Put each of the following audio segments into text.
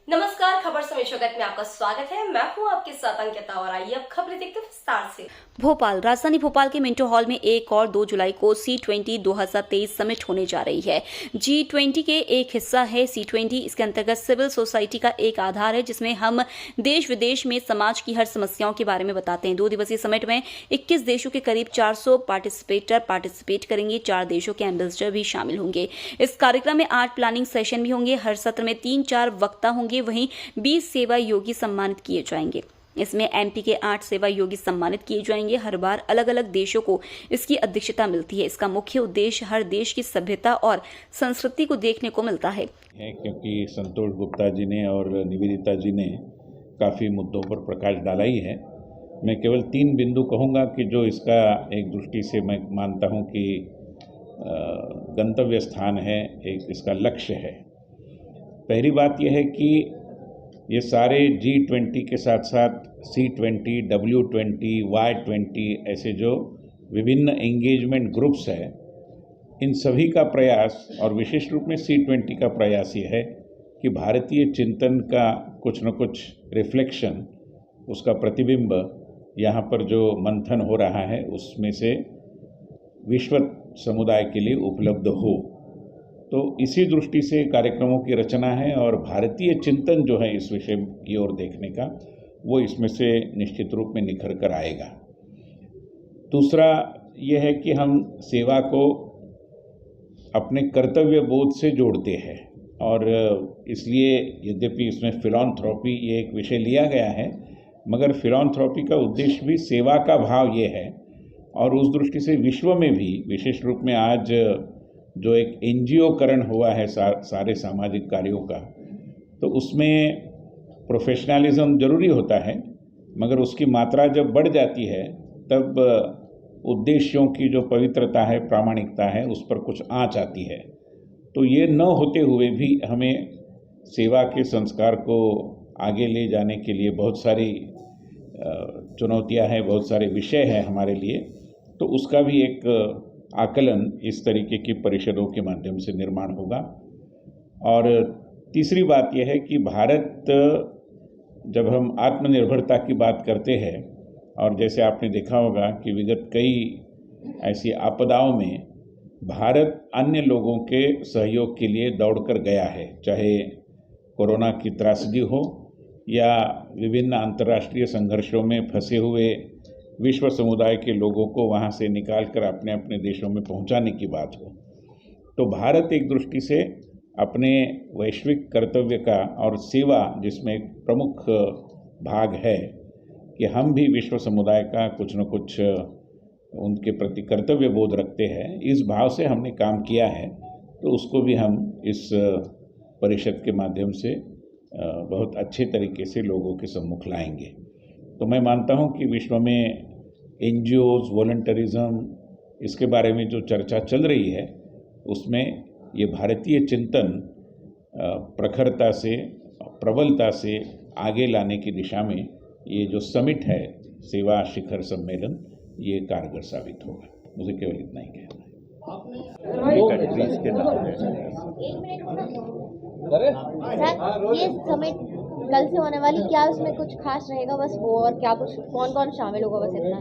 नमस्कार, खबर समय जगत में आपका स्वागत है। मैं हूं आपके साथ अंकिता और आइए अब खबरें देखते हैं विस्तार से। भोपाल राजधानी भोपाल के मिंटो हॉल में 1 और 2 जुलाई को C20 2023 समिट होने जा रही है। G20 के एक हिस्सा है C20। इसके अंतर्गत सिविल सोसाइटी का एक आधार है जिसमें हम देश विदेश में समाज की हर समस्याओं के बारे में बताते हैं। 2 दिवसीय समिट में 21 देशों के करीब 400 पार्टिसिपेट करेंगे। 4 देशों के एम्बेसडर भी शामिल होंगे। इस कार्यक्रम में 8 प्लानिंग सेशन भी होंगे। हर सत्र में 3-4 वक्ता होंगे। वहीं 20 सेवा योगी सम्मानित किए जाएंगे। इसमें एमपी के 8 सेवा योगी सम्मानित किए जाएंगे। हर बार अलग अलग देशों को इसकी अध्यक्षता मिलती है। इसका मुख्य उद्देश्य हर देश की सभ्यता और संस्कृति को देखने को मिलता है। क्योंकि संतोष गुप्ता जी ने और निवेदिता जी ने काफ़ी मुद्दों पर प्रकाश डाला ही है। मैं केवल 3 बिंदु कहूँगा कि जो इसका एक दृष्टि से मैं मानता हूँ कि गंतव्य स्थान है, एक इसका लक्ष्य है। पहली बात यह है कि ये सारे G20 के साथ साथ C20, W20, Y20 ऐसे जो विभिन्न एंगेजमेंट ग्रुप्स हैं, इन सभी का प्रयास और विशेष रूप में C20 का प्रयास ये है कि भारतीय चिंतन का कुछ न कुछ रिफ्लेक्शन, उसका प्रतिबिंब यहाँ पर जो मंथन हो रहा है उसमें से विश्व समुदाय के लिए उपलब्ध हो। तो इसी दृष्टि से कार्यक्रमों की रचना है और भारतीय चिंतन जो है इस विषय की ओर देखने का, वो इसमें से निश्चित रूप में निखर कर आएगा। दूसरा यह है कि हम सेवा को अपने कर्तव्य बोध से जोड़ते हैं और इसलिए यद्यपि इसमें फिलॉन्थ्रोपी ये एक विषय लिया गया है, मगर फिलॉन्थ्रोपी का उद्देश्य भी सेवा का भाव ये है और उस दृष्टि से विश्व में भी विशेष रूप में आज जो एक NGO-करण हुआ है सारे सामाजिक कार्यों का, तो उसमें प्रोफेशनलिज्म जरूरी होता है, मगर उसकी मात्रा जब बढ़ जाती है तब उद्देश्यों की जो पवित्रता है, प्रामाणिकता है, उस पर कुछ आँच आती है। तो ये न होते हुए भी हमें सेवा के संस्कार को आगे ले जाने के लिए बहुत सारी चुनौतियां हैं, बहुत सारे विषय हैं हमारे लिए। तो उसका भी एक आकलन इस तरीके की परिषदों के माध्यम से निर्माण होगा। और तीसरी बात यह है कि भारत, जब हम आत्मनिर्भरता की बात करते हैं और जैसे आपने देखा होगा कि विगत कई ऐसी आपदाओं में भारत अन्य लोगों के सहयोग के लिए दौड़कर गया है, चाहे कोरोना की त्रासदी हो या विभिन्न अंतर्राष्ट्रीय संघर्षों में फंसे हुए विश्व समुदाय के लोगों को वहाँ से निकाल कर अपने अपने देशों में पहुँचाने की बात हो। तो भारत एक दृष्टि से अपने वैश्विक कर्तव्य का और सेवा, जिसमें एक प्रमुख भाग है कि हम भी विश्व समुदाय का कुछ न कुछ उनके प्रति कर्तव्य बोध रखते हैं, इस भाव से हमने काम किया है। तो उसको भी हम इस परिषद के माध्यम से बहुत अच्छे तरीके से लोगों के सम्मुख लाएंगे। तो मैं मानता हूं कि विश्व में NGOs, वॉलंटरिज्म, इसके बारे में जो चर्चा चल रही है, उसमें ये भारतीय चिंतन प्रखरता से, प्रबलता से आगे लाने की दिशा में ये जो समिट है, सेवा शिखर सम्मेलन, ये कारगर साबित होगा। मुझे केवल इतना ही कहना है। ये समिट कल से होने वाली, क्या उसमें कुछ खास रहेगा बस वो, और क्या कुछ कौन कौन शामिल होगा, बस इतना?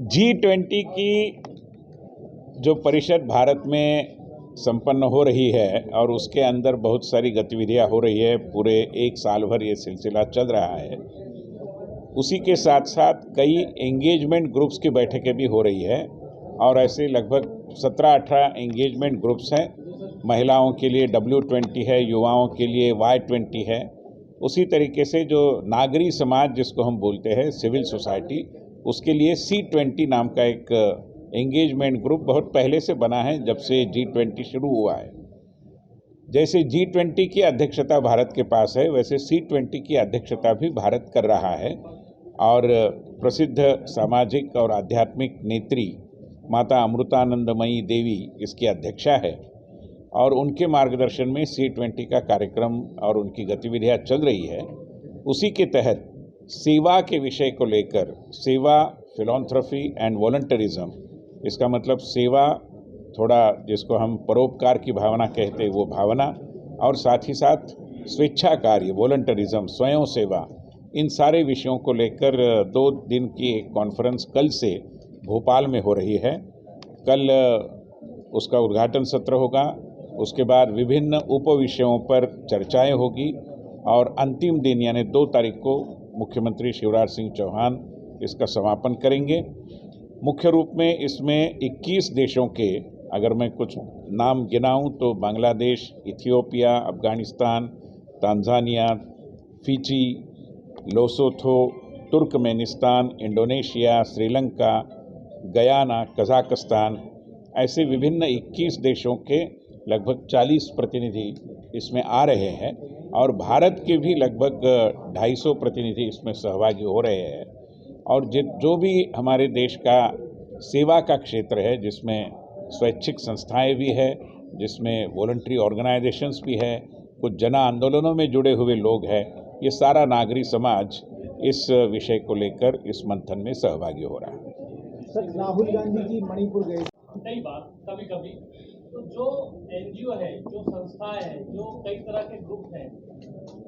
G20 की जो परिषद भारत में संपन्न हो रही है और उसके अंदर बहुत सारी गतिविधियां हो रही है, पूरे 1 साल भर ये सिलसिला चल रहा है। उसी के साथ साथ कई एंगेजमेंट ग्रुप्स की बैठकें भी हो रही है और ऐसे लगभग 17-18 एंगेजमेंट ग्रुप्स हैं। महिलाओं के लिए W20 है, युवाओं के लिए Y20 है। उसी तरीके से जो नागरिक समाज जिसको हम बोलते हैं, सिविल सोसाइटी, उसके लिए C20 नाम का एक एंगेजमेंट ग्रुप बहुत पहले से बना है, जब से G20 शुरू हुआ है। जैसे G20 की अध्यक्षता भारत के पास है, वैसे C20 की अध्यक्षता भी भारत कर रहा है और प्रसिद्ध सामाजिक और आध्यात्मिक नेत्री माता अमृतानंदमयी देवी इसकी अध्यक्षा है और उनके मार्गदर्शन में C20 का कार्यक्रम और उनकी गतिविधियां चल रही है। उसी के तहत सेवा के विषय को लेकर, सेवा, फिलॉन्थ्रफी एंड वॉलंटरिज्म, इसका मतलब सेवा थोड़ा जिसको हम परोपकार की भावना कहते हैं वो भावना, और साथ ही साथ स्वेच्छा कार्य, वॉलंटरिज्म, स्वयं सेवा, इन सारे विषयों को लेकर 2 दिन की एक कॉन्फ्रेंस कल से भोपाल में हो रही है। कल उसका उद्घाटन सत्र होगा, उसके बाद विभिन्न उप विषयों पर चर्चाएं होगी और अंतिम दिन यानी 2 तारीख को मुख्यमंत्री शिवराज सिंह चौहान इसका समापन करेंगे। मुख्य रूप में इसमें 21 देशों के, अगर मैं कुछ नाम गिनाऊं तो Bangladesh, Ethiopia, Afghanistan, Tanzania, Fiji, Lesotho, Turkmenistan, Indonesia, Sri Lanka, Guyana, Kazakhstan, ऐसे विभिन्न 21 देशों के लगभग 40 प्रतिनिधि इसमें आ रहे हैं और भारत के भी लगभग 250 प्रतिनिधि इसमें सहभागी हो रहे हैं। और जो भी हमारे देश का सेवा का क्षेत्र है, जिसमें स्वैच्छिक संस्थाएं भी है, जिसमें वॉलंटरी ऑर्गेनाइजेशंस भी है, कुछ जन आंदोलनों में जुड़े हुए लोग हैं, ये सारा नागरिक समाज इस विषय को लेकर इस मंथन में सहभागी हो रहा है। सर, राहुल गांधी जी मणिपुर गए। कई बार कभी तो जो एनजीओ है, जो संस्थाएं हैं, जो कई तरह के ग्रुप हैं,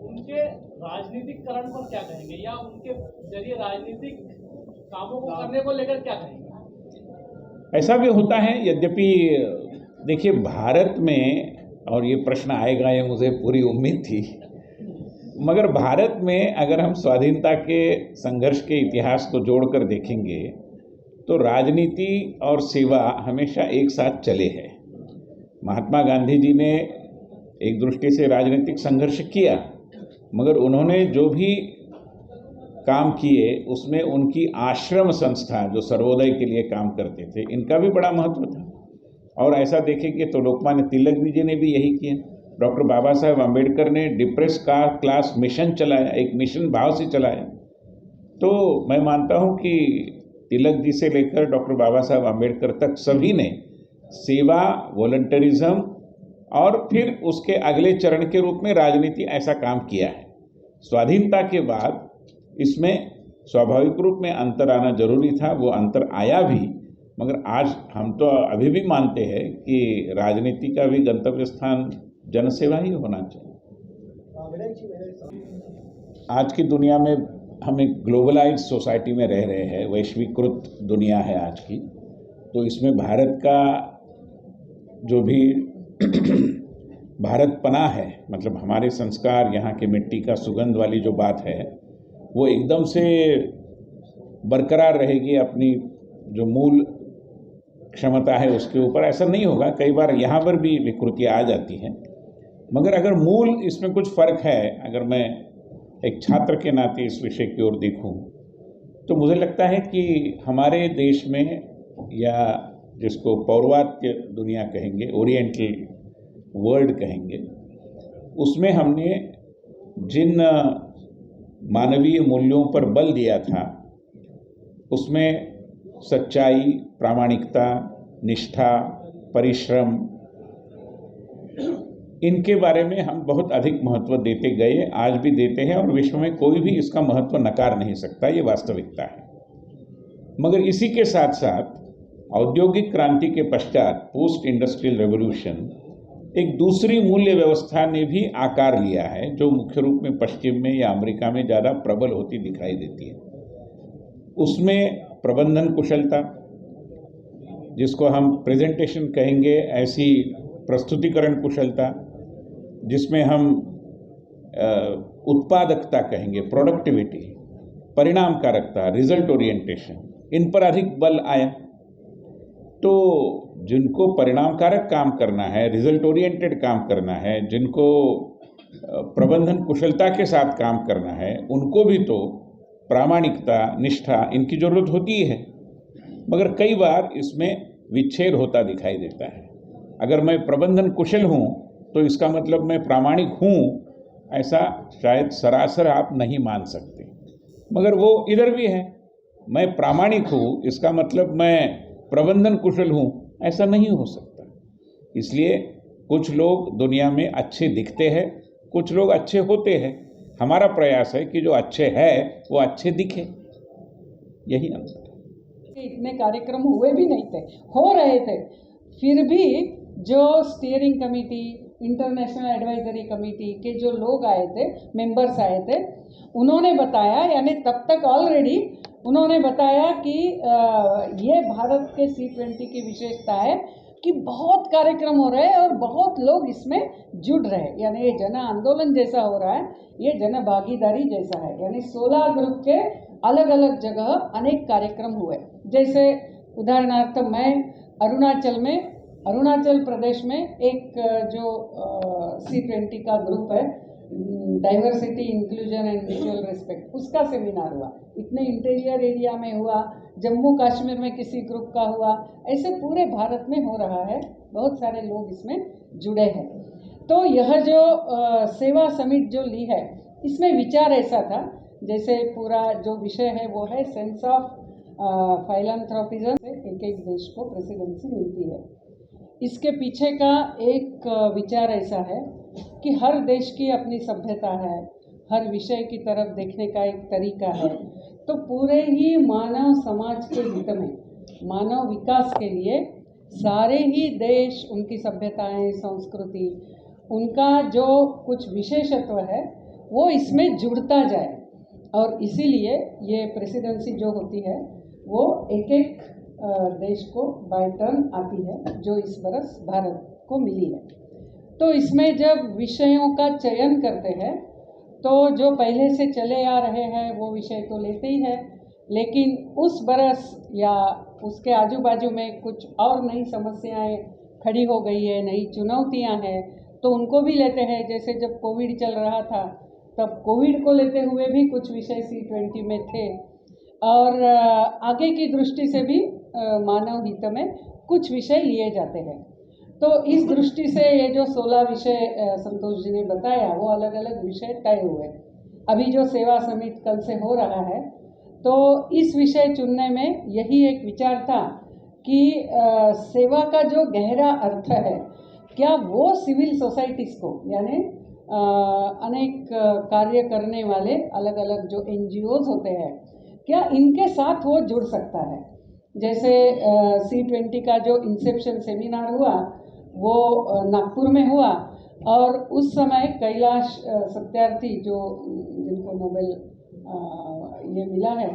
उनके राजनीतिकरण पर क्या कहेंगे या उनके जरिए राजनीतिक कामों को करने को लेकर क्या कहेंगे? ऐसा भी होता है, यद्यपि देखिए भारत में, और ये प्रश्न आएगा ये मुझे पूरी उम्मीद थी, मगर भारत में अगर हम स्वाधीनता के संघर्ष के इतिहास को जोड़कर देखेंगे तो राजनीति और सेवा हमेशा एक साथ चले हैं। महात्मा गांधी जी ने एक दृष्टि से राजनीतिक संघर्ष किया, मगर उन्होंने जो भी काम किए उसमें उनकी आश्रम संस्था जो सर्वोदय के लिए काम करते थे, इनका भी बड़ा महत्व था। और ऐसा देखेंगे तो लोकमान्य तिलक जी ने भी यही किया। डॉक्टर बाबा साहेब अम्बेडकर ने डिप्रेस क्लास मिशन चलाया, एक मिशन भाव से चलाया। तो मैं मानता हूँ कि तिलक जी से लेकर डॉक्टर बाबा साहेब अम्बेडकर तक सभी ने सेवा, वॉलंटरिज्म और फिर उसके अगले चरण के रूप में राजनीति ऐसा काम किया है। स्वाधीनता के बाद इसमें स्वाभाविक रूप में अंतर आना जरूरी था, वो अंतर आया भी, मगर आज हम तो अभी भी मानते हैं कि राजनीति का भी गंतव्य स्थान जनसेवा ही होना चाहिए। आज की दुनिया में हम एक ग्लोबलाइज्ड सोसाइटी में रह रहे हैं, वैश्वीकृत दुनिया है आज की, तो इसमें भारत का जो भी भारतपना है, मतलब हमारे संस्कार, यहाँ के मिट्टी का सुगंध वाली जो बात है, वो एकदम से बरकरार रहेगी अपनी जो मूल क्षमता है उसके ऊपर, ऐसा नहीं होगा। कई बार यहाँ पर भी विकृतियाँ आ जाती हैं, मगर अगर मूल इसमें कुछ फ़र्क है, अगर मैं एक छात्र के नाते इस विषय की ओर देखूं तो मुझे लगता है कि हमारे देश में, या जिसको पौर्वात्य दुनिया कहेंगे, ओरिएंटल वर्ल्ड कहेंगे, उसमें हमने जिन मानवीय मूल्यों पर बल दिया था उसमें सच्चाई, प्रामाणिकता, निष्ठा, परिश्रम, इनके बारे में हम बहुत अधिक महत्व देते गए, आज भी देते हैं और विश्व में कोई भी इसका महत्व नकार नहीं सकता, ये वास्तविकता है। मगर इसी के साथ साथ औद्योगिक क्रांति के पश्चात पोस्ट इंडस्ट्रियल रेवोल्यूशन एक दूसरी मूल्य व्यवस्था ने भी आकार लिया है, जो मुख्य रूप में पश्चिम में या अमेरिका में ज़्यादा प्रबल होती दिखाई देती है। उसमें प्रबंधन कुशलता, जिसको हम प्रेजेंटेशन कहेंगे, ऐसी प्रस्तुतिकरण कुशलता, जिसमें हम उत्पादकता कहेंगे, प्रोडक्टिविटी, परिणामकारकता, रिजल्ट ओरिएंटेशन, इन पर अधिक बल आया। तो जिनको परिणामकारक काम करना है, रिजल्ट ओरिएंटेड काम करना है, जिनको प्रबंधन कुशलता के साथ काम करना है, उनको भी तो प्रामाणिकता, निष्ठा, इनकी ज़रूरत होती है। मगर कई बार इसमें विच्छेद होता दिखाई देता है। अगर मैं प्रबंधन कुशल हूँ तो इसका मतलब मैं प्रामाणिक हूँ, ऐसा शायद सरासर आप नहीं मान सकते। मगर वो इधर भी है, मैं प्रामाणिक हूँ इसका मतलब मैं प्रबंधन कुशल हूँ, ऐसा नहीं हो सकता। इसलिए कुछ लोग दुनिया में अच्छे दिखते हैं, कुछ लोग अच्छे होते हैं। हमारा प्रयास है कि जो अच्छे हैं वो अच्छे दिखे, यही अंतर है। इतने कार्यक्रम हुए भी नहीं थे, हो रहे थे, फिर भी जो steering committee, international advisory committee के जो लोग आए थे, मेंबर्स आए थे, उन्होंने बताया, यानी तब तक ऑलरेडी उन्होंने बताया कि ये भारत के C20 की विशेषता है कि बहुत कार्यक्रम हो रहे हैं और बहुत लोग इसमें जुड़ रहे हैं, यानी ये जन आंदोलन जैसा हो रहा है, ये जन भागीदारी जैसा है। यानी 16 ग्रुप के अलग अलग जगह अनेक कार्यक्रम हुए। जैसे उदाहरणार्थ मैं अरुणाचल प्रदेश में एक जो C20 का ग्रुप है, diversity, inclusion and mutual respect, उसका सेमिनार हुआ। इतने इंटीरियर एरिया में हुआ, जम्मू कश्मीर में किसी ग्रुप का हुआ, ऐसे पूरे भारत में हो रहा है, बहुत सारे लोग इसमें जुड़े हैं। तो यह जो सेवा समिट जो ली है, इसमें विचार ऐसा था, जैसे पूरा जो विषय है वो है सेंस ऑफ फाइलैंथ्रोपिज्म, एक एक देश को प्रेसिडेंसी मिलती है। इसके पीछे का एक विचार ऐसा है कि हर देश की अपनी सभ्यता है, हर विषय की तरफ देखने का एक तरीका है। तो पूरे ही मानव समाज के हित में, मानव विकास के लिए सारे ही देश, उनकी सभ्यताएं, संस्कृति, उनका जो कुछ विशेषत्व है वो इसमें जुड़ता जाए। और इसीलिए ये प्रेसिडेंसी जो होती है वो एक एक देश को बाय टर्न आती है, जो इस बरस भारत को मिली है। तो इसमें जब विषयों का चयन करते हैं तो जो पहले से चले आ रहे हैं वो विषय तो लेते ही है, लेकिन उस बरस या उसके आजू बाजू में कुछ और नई समस्याएं खड़ी हो गई है, नई चुनौतियां हैं, तो उनको भी लेते हैं। जैसे जब कोविड चल रहा था तब कोविड को लेते हुए भी कुछ विषय C20 में थे, और आगे की दृष्टि से भी मानव हित में कुछ विषय लिए जाते हैं। तो इस दृष्टि से ये जो 16 विषय संतोष जी ने बताया, वो अलग अलग विषय तय हुए। अभी जो सेवा समिट कल से हो रहा है, तो इस विषय चुनने में यही एक विचार था कि सेवा का जो गहरा अर्थ है, क्या वो सिविल सोसाइटीज़ को, यानी अनेक कार्य करने वाले अलग अलग जो NGOs होते हैं, क्या इनके साथ वो जुड़ सकता है। जैसे C20 का जो इंसेप्शन सेमिनार हुआ वो नागपुर में हुआ, और उस समय कैलाश सत्यार्थी जो जिनको नोबेल ये मिला है,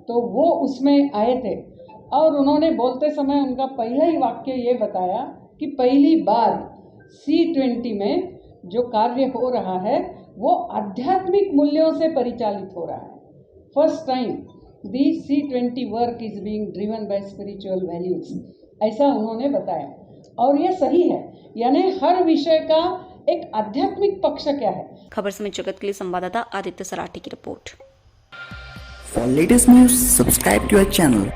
तो वो उसमें आए थे, और उन्होंने बोलते समय उनका पहला ही वाक्य ये बताया कि पहली बार C20 में जो कार्य हो रहा है वो आध्यात्मिक मूल्यों से परिचालित हो रहा है। First time the C20 work is being driven by spiritual values, ऐसा उन्होंने बताया। और ये सही है, यानी हर विषय का एक आध्यात्मिक पक्ष क्या है। खबर समेत जगत के लिए संवाददाता आदित्य सराठी की report. For latest news, subscribe to our channel